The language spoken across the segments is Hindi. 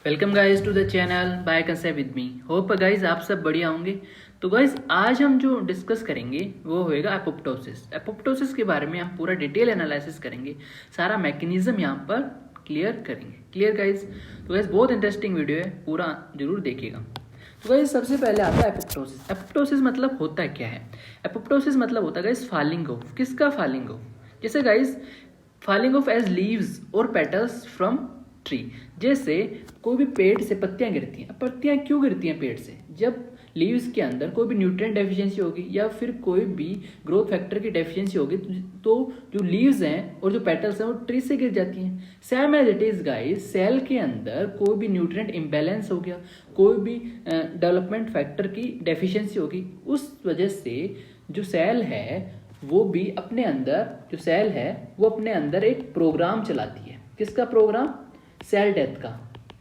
Welcome guys to the channel by concept with me. Hope guys आप सब बढ़िया होंगे। तो गाइज आज हम जो डिस्कस करेंगे वो होएगा एपोप्टोसिस। एपोप्टोसिस के बारे में हम पूरा डिटेल एनालिसिस करेंगे, सारा मैकेनिज्म यहाँ पर क्लियर करेंगे। Clear guys? तो गाइज बहुत इंटरेस्टिंग वीडियो है, पूरा जरूर देखिएगा। तो गाइज सबसे पहले आता है एपोप्टोसिस। एपोप्टोसिस मतलब होता है क्या है? एपोप्टोसिस मतलब होता है गाइज फॉलिंग ऑफ। किसका फॉलिंग ऑफ? जैसे guys falling off as leaves और पेटल्स फ्रॉम ट्री। जैसे कोई भी पेड़ से पत्तियां गिरती हैं। अब पत्तियां क्यों गिरती हैं पेड़ से? जब लीव्स के अंदर कोई भी न्यूट्रिएंट डेफिशिएंसी होगी या फिर कोई भी ग्रोथ फैक्टर की डेफिशिएंसी होगी तो जो लीव्स हैं और जो पेटल्स हैं वो ट्री से गिर जाती हैं। Same as it is guys, cell के अंदर कोई भी न्यूट्रिएंट इम्बैलेंस हो गया, कोई भी डेवलपमेंट फैक्टर की डेफिशिएंसी होगी, उस वजह से जो सेल है वो भी अपने अंदर, जो सेल है वो अपने अंदर एक प्रोग्राम चलाती है। किसका प्रोग्राम? सेल डेथ का।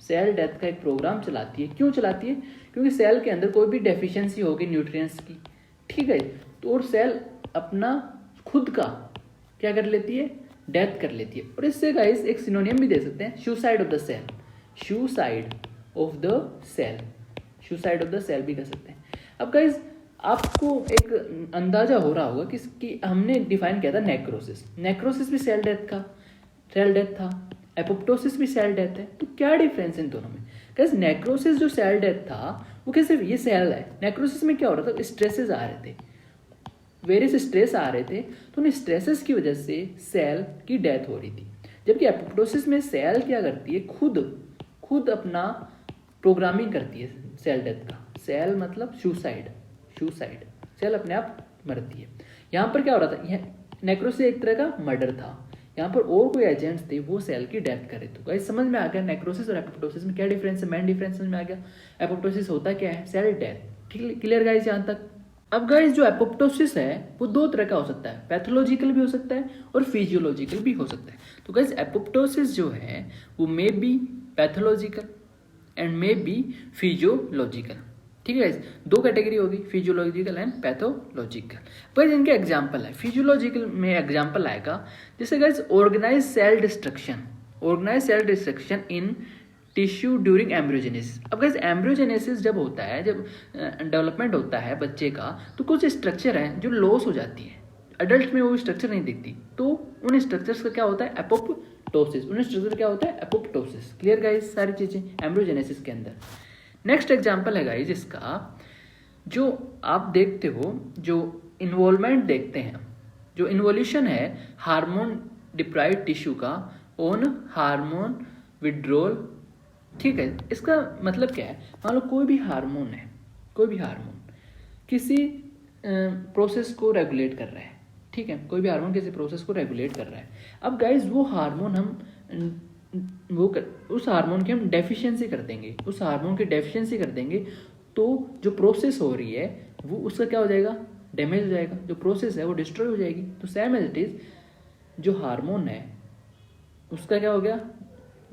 सेल डेथ का एक प्रोग्राम चलाती है। क्यों चलाती है? क्योंकि सेल के अंदर कोई भी डेफिशिएंसी होगी न्यूट्रिएंट्स की, ठीक है, तो और सेल अपना खुद का क्या कर लेती है? डेथ कर लेती है। और इससे गाइस एक सिनोनियम भी दे सकते हैं, suicide of the cell. Suicide of the cell, suicide of the cell भी कर सकते हैं। अब गाइस आपको एक अंदाजा हो रहा होगा कि हमने डिफाइन किया था नेक्रोसिस। नेक्रोसिस भी सेल डेथ था, एपोप्टोसिस भी सेल डेथ है। तो क्या डिफरेंस इन दोनों में? गाइस नेक्रोसिस जो सेल डेथ था वो कैसे? ये सेल है। नेक्रोसिस में क्या हो रहा था? स्ट्रेसेस आ रहे थे, वेरियस स्ट्रेस आ रहे थे, तो उन स्ट्रेसेस की वजह से सेल की डेथ हो रही थी। जबकि एपोप्टोसिस में सेल क्या करती है? खुद अपना प्रोग्रामिंग करती है सेल डेथ का। सेल मतलब सुसाइड, सेल अपने आप मरती है। यहाँ पर क्या हो रहा था? यह नेक्रोसिस एक तरह का मर्डर था। यहाँ पर और कोई एजेंट्स थे वो सेल की डेथ करे। तो गाइस समझ में आ गया नेक्रोसिस और एपोप्टोसिस में क्या डिफरेंस है? मेन डिफरेंस समझ में आ गया। एपोप्टोसिस होता क्या है? Cell death. ठीक, क्लियर गाइस यहाँ तक? अब गाइस जो एपोप्टोसिस है वो दो तरह का हो सकता है, पैथोलॉजिकल भी हो सकता है और फिजियोलॉजिकल भी हो सकता है। तो गाइस एपोप्टोसिस जो है वो may be pathological and may be physiological. ठीक है, दो कैटेगरी होगी, फिजियोलॉजिकल एंड पैथोलॉजिकल। पर इनके एग्जाम्पल है। फिजियोलॉजिकल में एग्जाम्पल आएगा जैसे guys organize cell destruction in tissue during embryogenesis. अब गाइस एम्ब्रियोजेनेसिस जब होता है, जब डेवलपमेंट होता है बच्चे का, तो कुछ स्ट्रक्चर हैं जो लॉस हो जाती है। अडल्ट में वो स्ट्रक्चर नहीं दिखती, तो उन स्ट्रक्चर्स का क्या होता है? एपोप्टोसिस। उन स्ट्रक्चर क्या होता है? एपोप्टोसिस। Clear guys? सारी चीजें एम्ब्रियोजेनेसिस के अंदर। नेक्स्ट एग्जाम्पल है गाइस इसका, जो आप देखते हो, जो इन्वॉल्वमेंट देखते हैं, जो इन्वोल्यूशन है हार्मोन डिप्राइव्ड टिश्यू का ऑन हार्मोन विड्रॉल। ठीक है, इसका मतलब क्या है? मान लो कोई भी हार्मोन है, कोई भी हार्मोन किसी प्रोसेस को रेगुलेट कर रहा है। ठीक है, कोई भी हार्मोन किसी प्रोसेस को रेगुलेट कर रहा है। अब गाइस वो हार्मोन हम उस हार्मोन की हम डेफिशिएंसी कर देंगे, उस हार्मोन की डेफिशिएंसी कर देंगे, तो जो प्रोसेस हो रही है वो उसका क्या हो जाएगा? डैमेज हो जाएगा। जो प्रोसेस है वो डिस्ट्रॉय हो जाएगी। तो सेम एज इट इज जो हार्मोन है उसका क्या हो गया?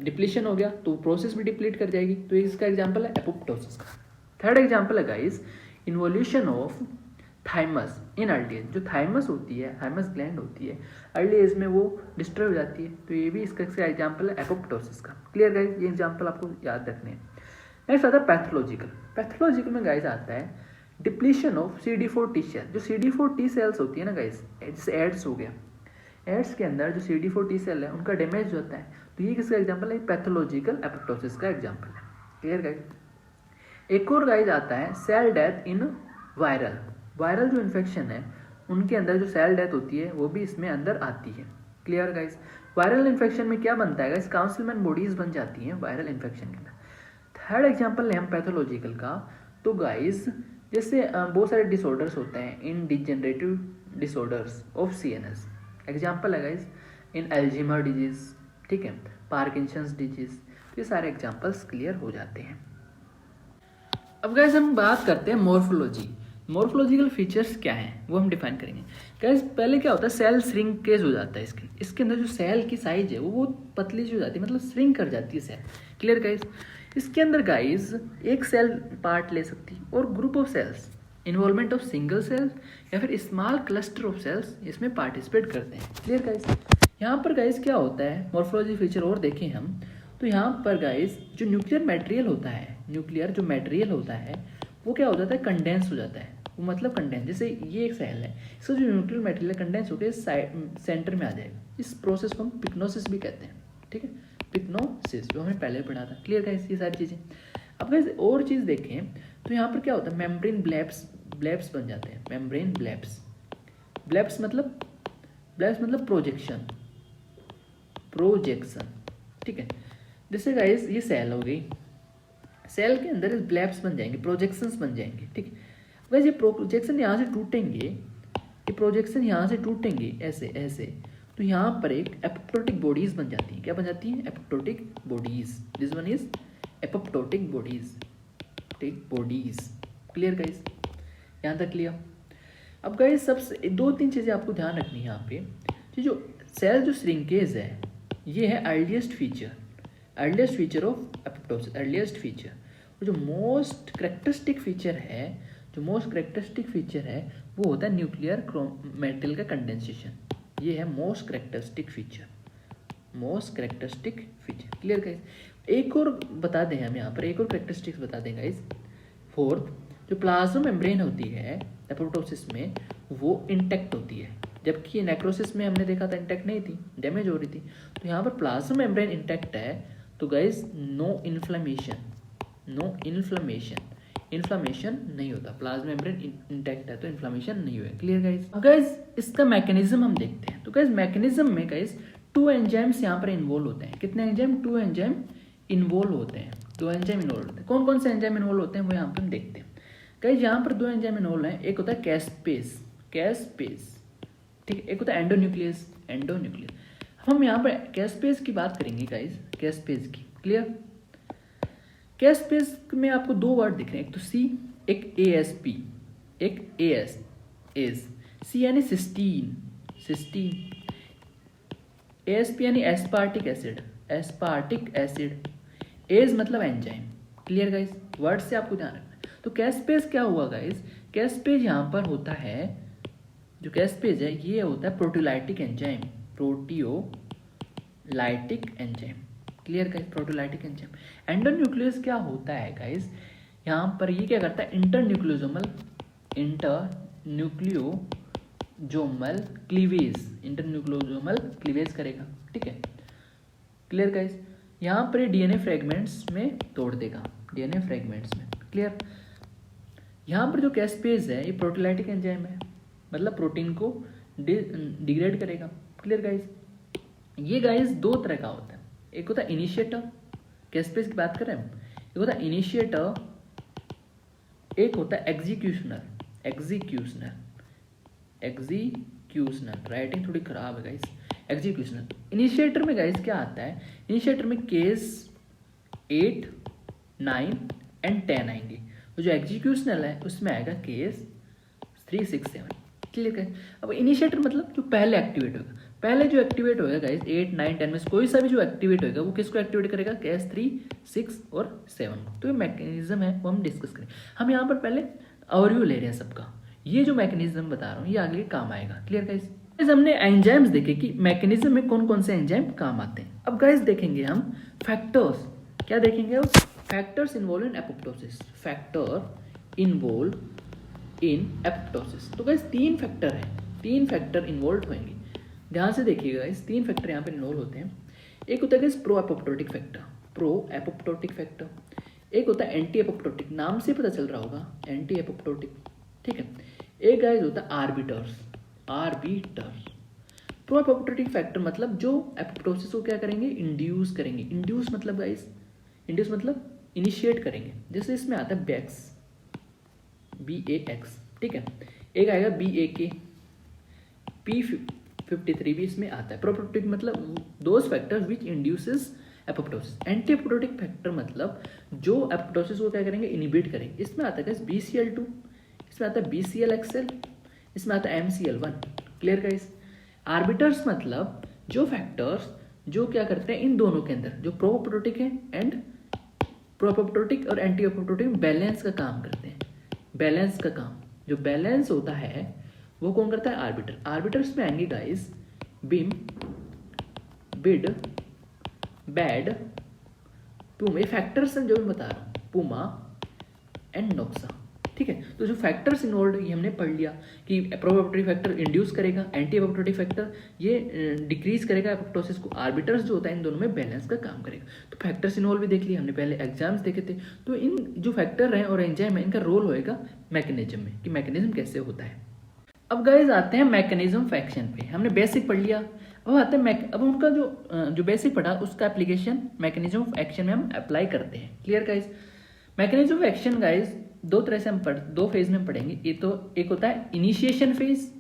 डिप्लीशन हो गया, तो प्रोसेस भी डिप्लीट कर जाएगी। तो इसका एग्जाम्पल है एपोप्टोसिस का। थर्ड एग्जाम्पल है guys involution of thymus in early age. जो थाइमस होती है, थाइमस ग्लैंड होती है, अर्ली एज में वो डिस्ट्रॉय हो जाती है। तो ये भी इसका एग्जाम्पल है एपोप्टोसिस का। Clear guys? ये एग्जाम्पल आपको याद रखने हैं। नेक्स्ट आता है पैथोलॉजिकल। पैथोलॉजिकल में गाइस आता है depletion of CD4 T cell. जो CD4 टी सेल्स होती है ना गाइस, जैसे एड्स हो गया, एड्स के अंदर जो CD4 टी सेल है उनका डैमेज होता है। तो ये किसका एग्जाम्पल है? पैथोलॉजिकल एपोप्टोसिस का एग्जाम्पल है। Clear guys? एक और गाइस आता है सेल डेथ इन वायरल जो इन्फेक्शन है उनके अंदर जो सेल डेथ होती है वो भी इसमें अंदर आती है। Clear guys? वायरल इन्फेक्शन में क्या बनता है गाइस? काउंसिलमैन बॉडीज बन जाती हैं वायरल इन्फेक्शन के अंदर। थर्ड एग्जाम्पल है हम पैथोलॉजिकल का। तो गाइस जैसे बहुत सारे डिसऑर्डर्स होते हैं, इन degenerative disorders of CNS। Example है गाइस इन एल्जीमर डिजीज, ठीक है, पार्किंसंस डिजीज। तो ये सारे एग्जाम्पल्स क्लियर हो जाते हैं। अब गाइस हम बात करते हैं मॉर्फोलॉजी। मॉर्फोलॉजिकल फीचर्स क्या हैं वो हम डिफाइन करेंगे। गाइस पहले क्या होता है? सेल श्रिंकेज हो जाता है। इसके अंदर जो सेल की साइज है वो बहुत पतली हो जाती है, मतलब श्रिंक कर जाती है सेल। Clear guys? इसके अंदर गाइस एक सेल पार्ट ले सकती है और group of cells, involvement of single cells या फिर स्मॉल क्लस्टर ऑफ सेल्स इसमें पार्टिसिपेट करते हैं। Clear guys? यहाँ पर गाइस क्या होता है? मॉर्फोलॉजी फीचर और देखें हम तो तो यहाँ पर गाइस जो न्यूक्लियर मटेरियल होता है वो क्या हो जाता है, कंडेंस हो जाता है। वो मतलब कंडेंस, जैसे ये एक सेल है, इसका जो न्यूक्लियर मटेरियल कंडेंस होकर सेंटर में आ जाएगा। इस प्रोसेस को हम पिक्नोसिस भी कहते हैं, ठीक है, पिक्नोसिस, जो हमने पहले पढ़ा था। क्लियर गाइस ये सारी चीज़ें। अब गाइस और चीज़ देखें तो यहाँ पर क्या होता है, मेम्ब्रेन ब्लैब्स बन जाते हैं। मेम्ब्रेन ब्लैब्स मतलब प्रोजेक्शन, ठीक है। जैसे गाइस ये सेल हो गई, सेल के अंदर ब्लैब्स बन जाएंगे, प्रोजेक्शंस बन जाएंगे, ठीक है। वैसे ये प्रोजेक्शन यहाँ से टूटेंगे, ऐसे, तो यहाँ पर एक एपोप्टोटिक बॉडीज बन जाती हैं। क्या बन जाती हैं, apoptotic bodies. This one is apoptotic bodies. Clear guys, यहाँ तक क्लियर। अब गाइस सबसे 2-3 चीज़ें आपको ध्यान रखनी है यहाँ पे। जो सेल जो श्रिंकेज है, ये है earliest feature of apoptosis. Earliest feature, जो मोस्ट करेक्टरिस्टिक फीचर है वो होता है न्यूक्लियर मेटल का कंडेंसेशन। ये है most characteristic feature. Clear guys. एक और बता दें हम यहाँ पर, एक और करेक्टरिस्टिक्स बता दें गाइस। फोर्थ, जो प्लाज्मा मेम्ब्रेन होती है एपोप्टोसिस में, वो इंटैक्ट होती है, जबकि नेक्रोसिस में हमने देखा था इंटैक्ट नहीं थी, डैमेज हो रही थी। तो यहाँ पर प्लाज्मा मेम्ब्रेन इंटैक्ट है, तो गाइस नो इन्फ्लामेशन नहीं होता। प्लाज्मा मेम्ब्रेन इंटैक्ट है तो इन्फ्लामेशन नहीं हुआ। Clear guys. गाइस इसका मैकेनिज्म हम देखते हैं। तो गाइस मैकेनिज्म में गाइस 2 एंजाइम्स यहाँ पर इन्वॉल्व होते हैं। कितने एंजाइम, 2 एंजाइम इन्वॉल्व होते हैं। कौन कौन से एंजाइम इन्वॉल्व होते हैं वो यहाँ पर हम देखते हैं। गाइस यहाँ पर 2 एंजाइम इन्वॉल्व हैं। एक होता है कैस्पेस, ठीक है, एक होता है एंडोन्यूक्लियस। हम यहाँ पर कैस्पेस की बात करेंगे गाइस, कैस्पेस की। क्लियर। कैस्पेस में आपको 2 वर्ड दिख रहे हैं, एक तो सी, एक ASP, एक AS। सी यानी सिस्टीन, ASP यानी एस्पार्टिक एसिड, एज मतलब एंजाइम। क्लियर गाइस, वर्ड से आपको ध्यान रखना है। तो कैस्पेस क्या हुआ गाइस, कैस्पेस यहाँ पर होता है, जो कैस्पेस है ये होता है proteolytic enzyme. Clear guys, proteolytic enzyme. Endonuclease क्या होता है गाइस, यहाँ पर ये क्या करता है, इंटरन्यूक्लियोजोमल क्लीवेज करेगा, ठीक है। Clear guys. यहाँ पर DNA फ्रेगमेंट्स में तोड़ देगा, क्लियर। यहाँ पर जो कैस्पेज है ये प्रोटीलाइटिक एंजाइम है, मतलब प्रोटीन को डिग्रेड करेगा। Clear guys. ये गाइस 2 तरह का होता है, एक होता है इनिशिएटर, कैस्पेज की बात करें हम, एक होता है इनिशिएटर, एक होता है एग्जीक्यूशनर। राइटिंग थोड़ी खराब है गाइस। एग्जीक्यूशनर। इनिशिएटर में गाइस क्या आता है, इनिशिएटर में केस 8, 9 एंड 10 आएंगे। जो एग्जीक्यूशनल है उसमें आएगा केस 3, 6, 7। क्लियर है। अब इनिशिएटर मतलब जो पहले एक्टिवेट होगा, पहले जो एक्टिवेट होगा गाइस 8, 9, 10 में से कोई सा भी जो एक्टिवेट होगा वो किसको एक्टिवेट करेगा, केस 3, 6 और 7। तो ये मैकेनिज्म है वो हम डिस्कस करें। हम यहाँ पर पहले ओवरव्यू ले रहे हैं सबका। ये जो मैकेनिज्म बता रहा हूँ ये आगे काम आएगा। Clear guys. हमने एंजाइम्स देखे कि मैकेनिज्म में कौन कौन से एंजाइम काम आते हैं। अब गाइस देखेंगे हम फैक्टर्स। क्या देखेंगे, फैक्टर्स इन्वॉल्व इन एपोप्टोसिस। तो गाइस 3 फैक्टर है, 3 फैक्टर इन्वॉल्व होंगे। ध्यान से देखिएगा गाइस, 3 फैक्टर यहाँ पे इन्वॉल्व होते हैं। एक होता है गाइस प्रो एपोप्टोटिक फैक्टर, एक होता है एंटी एपोप्टोटिक, नाम से पता चल रहा होगा एंटी एपोप्टोटिक, ठीक है। एक गाइस होता है आर्बिटर्स। प्रो एपोप्टोटिक फैक्टर मतलब जो एपोप्टोसिस को क्या करेंगे, इंड्यूस करेंगे। इंड्यूस मतलब इनिशिएट करेंगे। जैसे इसमें आता है BAX, ठीक है। एक आएगा BAK, P53 भी इसमें आता है। प्रोपोप्टोटिक मतलब those factors which induces apoptosis. Anti apoptotic factor मतलब जो एपोप्टोसिस को क्या करेंगे, इनिबिट करेंगे। इसमें आता है BCL2, इसमें आता है BCLXL, इसमें आता है MCL1। Clear guys. आर्बिटर्स मतलब जो फैक्टर्स जो क्या करते हैं इन दोनों के अंदर, जो प्रोपोप्टोटिक है एंड प्रोपोप्टोटिक और एंटी एपोप्टोटिक बैलेंस का काम करते हैं। बैलेंस का काम, जो बैलेंस होता है वो कौन करता है, आर्बिटर। आर्बिटर्स में आएंगे गाइस बिम, बिड, बैड, पूमा, ये फैक्टर्स हैं जो मैं बता रहा हूँ, पूमा एंड नोक्सा, ठीक है। तो जो फैक्टर्स इन्वॉल्व ये हमने पढ़ लिया कि प्रोबेबिलिटी फैक्टर इंड्यूस करेगा, एंटी एपोप्टोटिक फैक्टर ये डिक्रीज करेगा एपोप्टोसिस को, आर्बिटर्स जो होता है इन दोनों में बैलेंस का काम करेगा। तो फैक्टर्स इन्वॉल्व भी देख लिया हमने, पहले एग्जाम्स देखे थे। तो इन जो फैक्टर हैं और एंजाइम है, इनका रोल होएगा मैकेनिज्म में, कि मैकेनिज्म कैसे होता है। अब गाइज आते हैं मैकेनिज्म ऑफ एक्शन पे, हमने बेसिक पढ़ लिया। अब आते हैं अब उनका जो बेसिक पढ़ा उसका एप्लीकेशन मैकेनिज्म ऑफ एक्शन में हम अप्लाई करते हैं। Clear guys? Mechanism of action guys दो तरह से हम दो फेज में पढ़ेंगे। ये तो एक होता है इनिशिएशन फेज,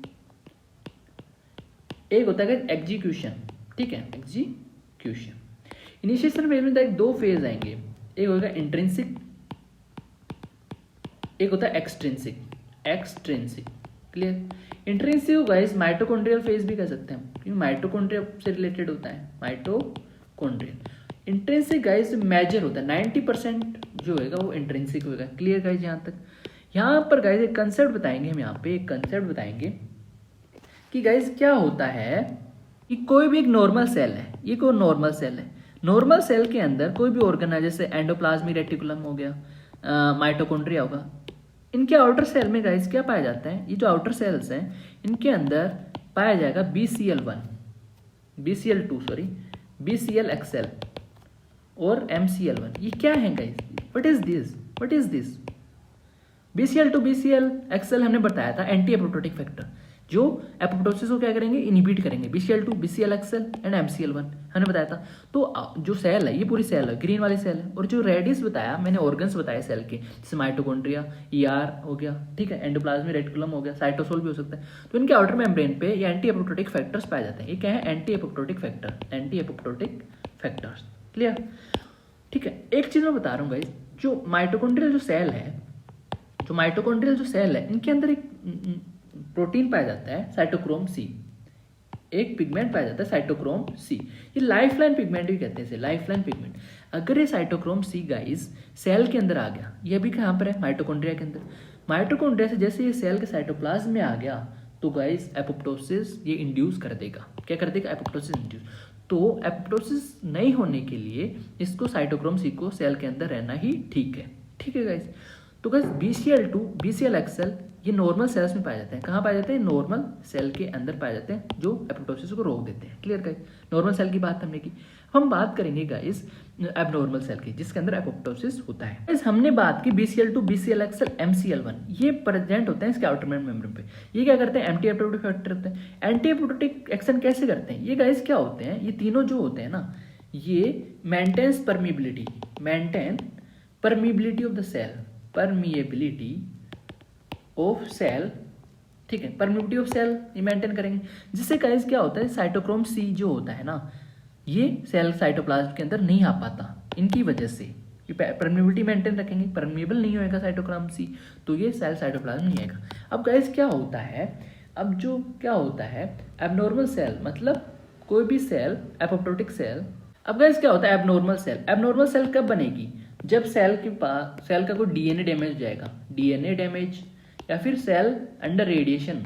एक होता है एग्जीक्यूशन, ठीक है, एग्जीक्यूशन। इनिशिएशन फेज में दो फेज आएंगे, एक होगा इंट्रिंसिक, एक होता है extrinsic. Clear? Intrinsic guys mitochondrial phase भी कह सकते हैं, क्योंकि माइटोकॉन्ड्रिया से रिलेटेड होता है माइटोकॉन्ड्रियल। इंट्रिंसिक गाइस मेजर होता है, 90% जो होगा वो इंट्रिंसिक होगा। Clear guys? यहाँ तक। यहाँ पर गाइस एक कंसेप्ट बताएंगे हम, यहाँ पे एक कंसेप्ट बताएंगे कि गाइस क्या होता है कि कोई भी एक नॉर्मल सेल है, ये कोई नॉर्मल सेल है, नॉर्मल सेल के अंदर कोई भी ऑर्गन है, जैसे एंडोप्लाज्मिक रेटिकुलम हो गया, माइटोकॉन्ड्रिया होगा, इनके आउटर सेल में गाइस क्या पाया जाता है, ये जो आउटर सेल्स हैं इनके अंदर पाया जाएगा BCL1, BCL2 सॉरी, BCLXL और MCL1। ये क्या है guys? What is this? BCL2 BCLXL हमने बताया था एंटी एपोप्टोटिक फैक्टर, जो एपोप्टोसिस को क्या करेंगे, इनिबिट करेंगे। BCL2 BCLXL एंड MCL1 हमने बताया था। तो जो सेल है ये पूरी सेल है, ग्रीन वाली सेल है, और जो रेडिस बताया मैंने ऑर्गन्स बताए सेल के, जैसे माइटोकॉन्ड्रिया, ER हो गया, ठीक है, एंडोप्लाज्मिक रेटिकुलम हो गया, साइटोसोल भी हो सकता है। तो इनके आउटर मेम्ब्रेन पे ये एंटी एपोप्टोटिक फैक्टर्स पाए जाते हैं। ये क्या है? Anti apoptotic factors. क्लियर? ठीक है। एक चीज मैं बता रहा हूँ गाइस, जो माइटोकॉन्ड्रियल जो सेल है इनके अंदर एक प्रोटीन पाया जाता है साइटोक्रोम C, एक पिगमेंट पाया जाता है साइटोक्रोम C। ये लाइफलाइन पिगमेंट भी कहते हैं इसे, लाइफलाइन पिगमेंट। अगर ये साइटोक्रोम C गाइस सेल के अंदर आ गया, ये भी कहाँ पर है? माइटोकॉन्ड्रिया के अंदर। माइटोकॉन्ड्रिया से जैसे ये सेल के साइटोप्लाज्म में आ गया तो गाइस एपोप्टोसिस ये इंड्यूस कर देगा। क्या कर देगा? Apoptosis induce. तो एपोप्टोसिस नहीं होने के लिए इसको साइटोक्रोम C को सेल के अंदर रहना ही ठीक है गाइस। तो गाइस BCL2 BCLXL ये नॉर्मल सेल्स में पाए जाते हैं। कहाँ पाए जाते हैं? नॉर्मल सेल के अंदर पाए जाते हैं, जो एपोप्टोसिस को रोक देते हैं। Clear guys? नॉर्मल सेल की बात हमने की। हम बात करेंगे गाइस एबनॉर्मल सेल की, जिसके अंदर एपोप्टोसिस होता है। गाइस हमने बात की BCL2 BCLXL MCL1 ये प्रेजेंट होते हैं इसके आउटर मेम्ब्रेन पे। ये क्या करते हैं? एंटी एपोप्टोटिक फैक्टर होते हैं। एंटी एपोप्टोटिक एक्शन कैसे करते हैं ये गाइस? क्या होते हैं ये तीनों जो होते हैं ना, ये maintain permeability of the cell, permeability of cell, ठीक है, परमिबिलिटी ऑफ सेल ये मेंटेन करेंगे। जिससे गाइस क्या होता है, साइटोक्रोम C जो होता है ना, ये सेल साइटोप्लाज्म के अंदर नहीं आ पाता। इनकी वजह से ये परमिबिलिटी मेंटेन रखेंगे, परमिएबल नहीं होएगा साइटोक्रोम C, तो ये सेल साइटोप्लाज्म नहीं आएगा। अब गाइस क्या होता है, अब जो क्या होता है एबनॉर्मल सेल, मतलब कोई भी सेल एपोप्टोटिक सेल। अब गाइस क्या होता है एबनॉर्मल सेल कब बनेगी? जब सेल का कोई DNA डैमेज हो जाएगा, DNA डैमेज, या फिर सेल अंडर रेडिएशन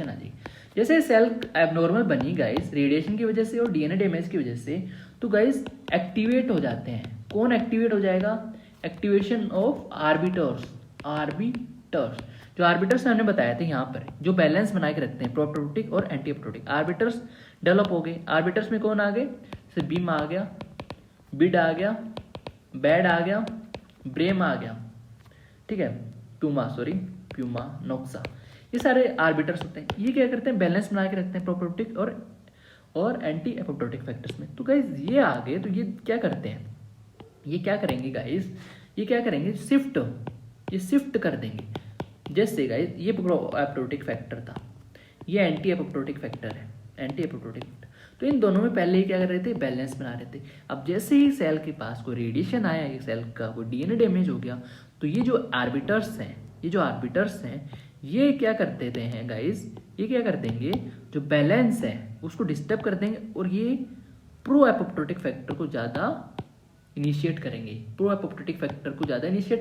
आ जाएगी। जैसे सेल एबनॉर्मल बनी गाइस रेडिएशन की वजह से और DNA डैमेज की वजह से, तो गाइस एक्टिवेट हो जाते हैं। कौन एक्टिवेट हो जाएगा? Activation of arbiters. जो आर्बिटर्स हमने बताया थे यहाँ पर, जो बैलेंस बना के रखते हैं प्रोप्टोटिक और एंटी एपोप्टोटिक। आर्बिटर्स डेवलप हो गए। आर्बिटर्स में कौन आ गए? जैसे बीम आ गया, बिड आ गया, बैड आ गया, ब्रेम आ गया, ठीक है, प्यूमा, नोक्सा, ये सारे आर्बिटर्स होते हैं। ये क्या करते हैं? बैलेंस बना के रखते हैं प्रोप्टोटिक और एंटी एपोप्टोटिक फैक्टर्स में। तो गाइस ये आ गए, तो ये क्या करते हैं? ये क्या करेंगे गाइस? ये क्या करेंगे? शिफ्ट कर देंगे। जैसे गाइस ये एपोप्टोटिक फैक्टर था, ये एंटी एपोप्टोटिक फैक्टर है, एंटी एपोप्टोटिक फैक्टर। तो इन दोनों में पहले ही क्या कर रहे थे? बैलेंस बना रहे थे। अब जैसे ही सेल के पास कोई रेडिएशन आया, ये सेल का कोई DNA डैमेज हो गया, तो ये जो आर्बिटर्स हैं ये क्या कर देते हैं गाइस? ये क्या कर देंगे? जो बैलेंस है उसको डिस्टर्ब कर देंगे और ये प्रो एपोप्टोटिक फैक्टर को ज़्यादा इनिशिएट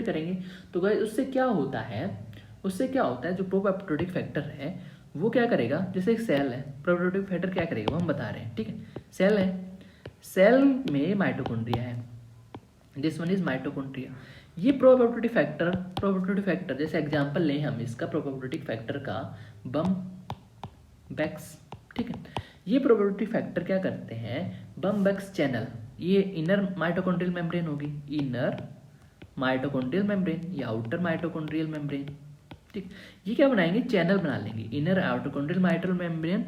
करेंगे। तो गाइस उससे क्या होता है? जो प्रो एपोप्टोटिक फैक्टर है वो क्या करेगा? जैसे एक सेल है, प्रोप्टोटिक फैक्टर क्या करेगा वो हम बता रहे हैं, ठीक है। सेल है, सेल में माइटोकॉन्ड्रिया है, दिस वन इज माइटोकॉन्ड्रिया। ये प्रोबेबिलिटी फैक्टर जैसे एग्जांपल लें हम इसका प्रोबेबिलिटी फैक्टर का बम बैक्स, ठीक है। ये प्रोबेबिलिटी फैक्टर क्या करते हैं, बम बैक्स चैनल, ये इनर माइटोकॉन्ड्रियल मेम्ब्रेन होगी, इनर माइटोकॉन्ड्रियल मेम्ब्रेन या आउटर माइटोकॉन्ड्रियल मेम्ब्रेन, ठीक। ये क्या बनाएंगे, चैनल बना लेंगे, इनर माइटोकॉन्ड्रियल माइटोकॉन्ड्रियल मेम्ब्रेन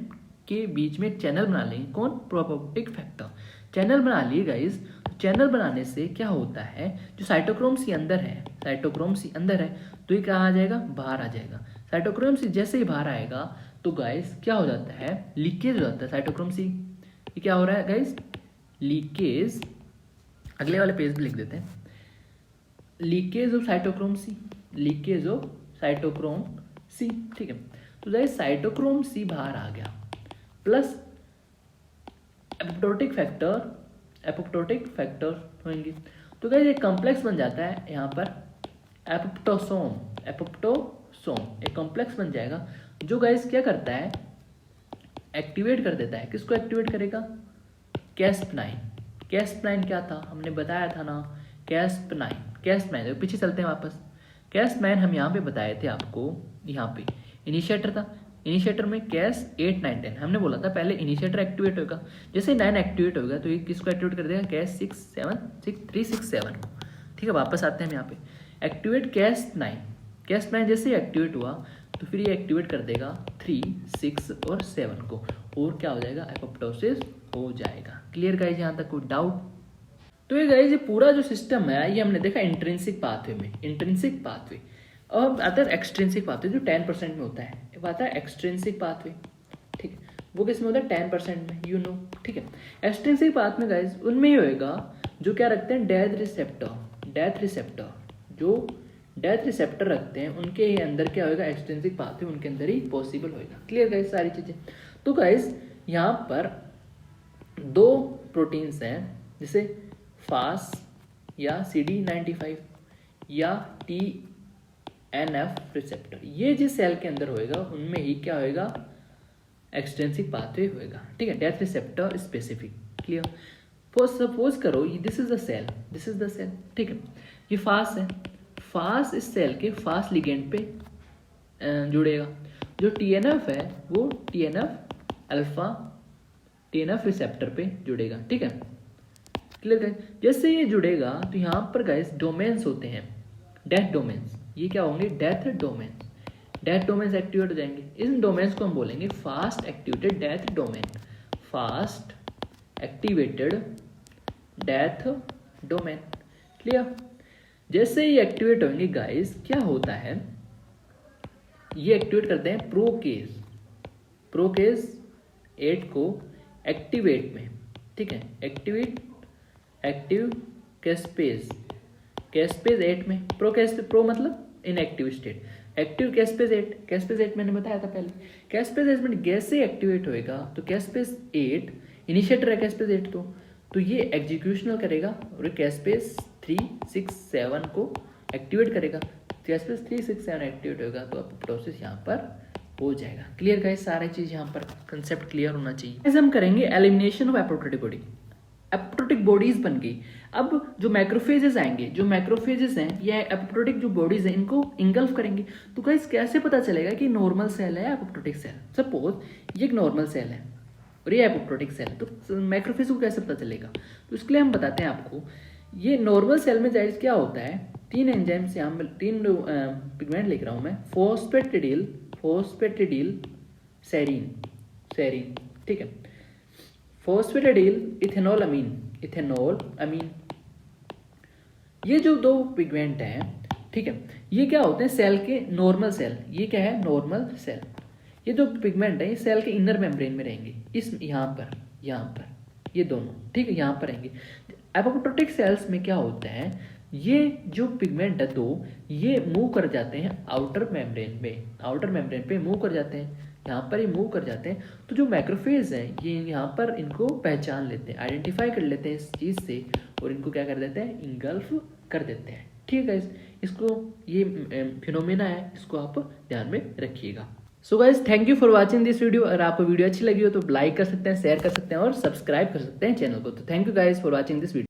के बीच में एक चैनल बना लेंगे, कौन, प्रोबेबिलिटी फैक्टर। चैनल बना लिए गाइस, चैनल बनाने से क्या होता है, जो साइटोक्रोम सी अंदर है, साइटोक्रोम सी अंदर है, तो ये कहाँ आ जाएगा, बाहर आ जाएगा। साइटोक्रोम सी जैसे ही बाहर आएगा तो गाइस क्या हो जाता है, लीकेज हो जाता है साइटोक्रोम सी। ये क्या हो रहा है गाइस, लीकेज, अगले वाले पेज पे लिख देते हैं, leakage of cytochrome C, leakage of cytochrome C, ठीक है। तो गाइस साइटोक्रोम सी बाहर आ गया, प्लस एपोप्टोटिक फैक्टर होंगे, तो गाइस एक कॉम्प्लेक्स बन जाता है यहाँ पर, एपोप्टोसोम एक कॉम्प्लेक्स बन जाएगा, जो गाइस क्या करता है, एक्टिवेट कर देता है, किसको एक्टिवेट करेगा, कैस्प9। कैस्प9 क्या था, हमने बताया था ना, कैस्प9 तो पीछे चलते हैं वापस। कैस्प9 हम यहाँ पे बताए थे आपको, यहाँ पे इनिशिएटर था, इनिशिएटर में कैस 8, 9, 10 हमने बोला था पहले इनिशिएटर एक्टिवेट होगा, जैसे 9 एक्टिवेट होगा तो ये किसको एक्टिवेट कर देगा, कैस 6, 7, 6, 3, 6, 7 को, ठीक है। वापस आते हैं हम यहाँ पे, एक्टिवेट कैस 9 जैसे ही एक्टिवेट हुआ तो फिर ये एक्टिवेट कर देगा 3, 6 और 7 को, और क्या हो जाएगा, एपोप्टोसिस हो जाएगा। क्लियर गाइज, यहाँ तक कोई डाउट। तो ये गाइज ये पूरा जो सिस्टम है ये हमने देखा इंट्रिंसिक पाथवे में, इंट्रिंसिक पाथवे। अब आता है एक्सट्रिंसिक पाथवे जो 10% में होता है, वो आता है एक्सट्रिंसिक पाथवे, ठीक है। वो किस में होता है, 10% में, यू नो, ठीक है। एक्सट्रिंसिक पाथ में गाइज उनमें ही होएगा जो क्या रखते हैं, डेथ रिसेप्टर, जो डेथ रिसेप्टर रखते हैं उनके ही अंदर क्या होगा, एक्सट्रिंसिक पाथवे उनके अंदर ही पॉसिबल होएगा। क्लियर गाइज सारी चीजें। तो गाइज यहाँ पर 2 प्रोटीन्स हैं, जैसे फास या CD95 या TNF रिसेप्टर, ये जिस सेल के अंदर होएगा उनमें ही क्या होएगा, एक्सट्रिंसिक पाथवे होएगा, ठीक है, death receptor specific. Clear. Suppose करो दिस इज द सेल, ठीक है, ये फास है, फास इस सेल के फास लिगेंड पे जुड़ेगा, जो TNF है वो TNF रिसेप्टर पे जुड़ेगा, ठीक है। क्लियर गाइस, जैसे ये जुड़ेगा तो यहाँ पर गाइस डोमेन्स होते हैं, डेथ डोमेन्स, ये क्या होंगे, डेथ डोमेन्स एक्टिवेट हो जाएंगे। इन डोमेन्स को हम बोलेंगे fast activated death domain, fast activated death domain. Clear. जैसे ये एक्टिवेट होंगे गाइस क्या होता है, ये एक्टिवेट करते हैं प्रोकेस 8 को एक्टिवेट में, ठीक है, एक्टिव कैस्पेज 8 में, प्रो मतलब इनएक्टिव स्टेट, एक्टिव कैस्पेज 8 मैंने बताया था पहले। कैस्पेज 8 में जैसे एक्टिवेट होएगा तो कैस्पेज 8 इनिशिएटर है, कैस्पेज 8 तो ये एग्जीक्यूशनल करेगा और कैस्पेज 3, 6, 7 को एक्टिवेट करेगा। कैस्पेज 3, 6, 7 एक्टिवेट होगा तो प्रोसेस यहाँ पर हो जाएगा। क्लियर गाइस, सारी चीज यहाँ पर कंसेप्ट क्लियर होना चाहिए। ऐसे हम करेंगे elimination of apoptotic body, apoptotic bodies बन गई। अब जो मैक्रोफेजेस आएंगे, जो मैक्रोफेजेस हैं या एपोप्टोटिक जो बॉडीज हैं इनको इंगल्फ करेंगे। तो गाइस कैसे पता चलेगा कि नॉर्मल सेल है एपोप्टोटिक सेल, सपोज ये एक नॉर्मल सेल है और ये एपोप्टोटिक सेल है, तो मैक्रोफेज को कैसे पता चलेगा, तो इसके लिए हम बताते हैं आपको। ये नॉर्मल सेल में जाइज क्या होता है, 3 एंजाइम्स, यहाँ पर 3 पिगमेंट लिख रहा हूँ मैं, फोस्फेटिडिल सेरीन, ठीक है, फोस्फेटिडिल इथेनॉल अमीन, ये जो 2 पिगमेंट हैं, ठीक है, ये क्या होते हैं सेल के नॉर्मल सेल, ये क्या है नॉर्मल सेल, ये जो पिगमेंट है ये सेल के इनर मेम्ब्रेन में रहेंगे, इस यहाँ पर ये दोनों, ठीक है, यहाँ पर रहेंगे। एपोप्टोटिक सेल्स में क्या होता है, ये जो पिगमेंट है 2 ये मूव कर जाते हैं आउटर मेम्ब्रेन पे मूव कर जाते हैं, यहाँ पर ये मूव कर जाते हैं। तो जो मैक्रोफेज हैं ये यहाँ पर इनको पहचान लेते हैं, आइडेंटिफाई कर लेते हैं इस चीज़ से और इनको क्या कर देते हैं, इंगल्फ कर देते हैं। ठीक है, इसको ये फिनोमेना है, इसको आप ध्यान में रखिएगा। So guys thank you for watching this video. अगर आपको वीडियो अच्छी लगी हो तो लाइक कर सकते हैं, शेयर कर सकते हैं और सब्सक्राइब कर सकते हैं चैनल को। तो thank you guys for watching this video.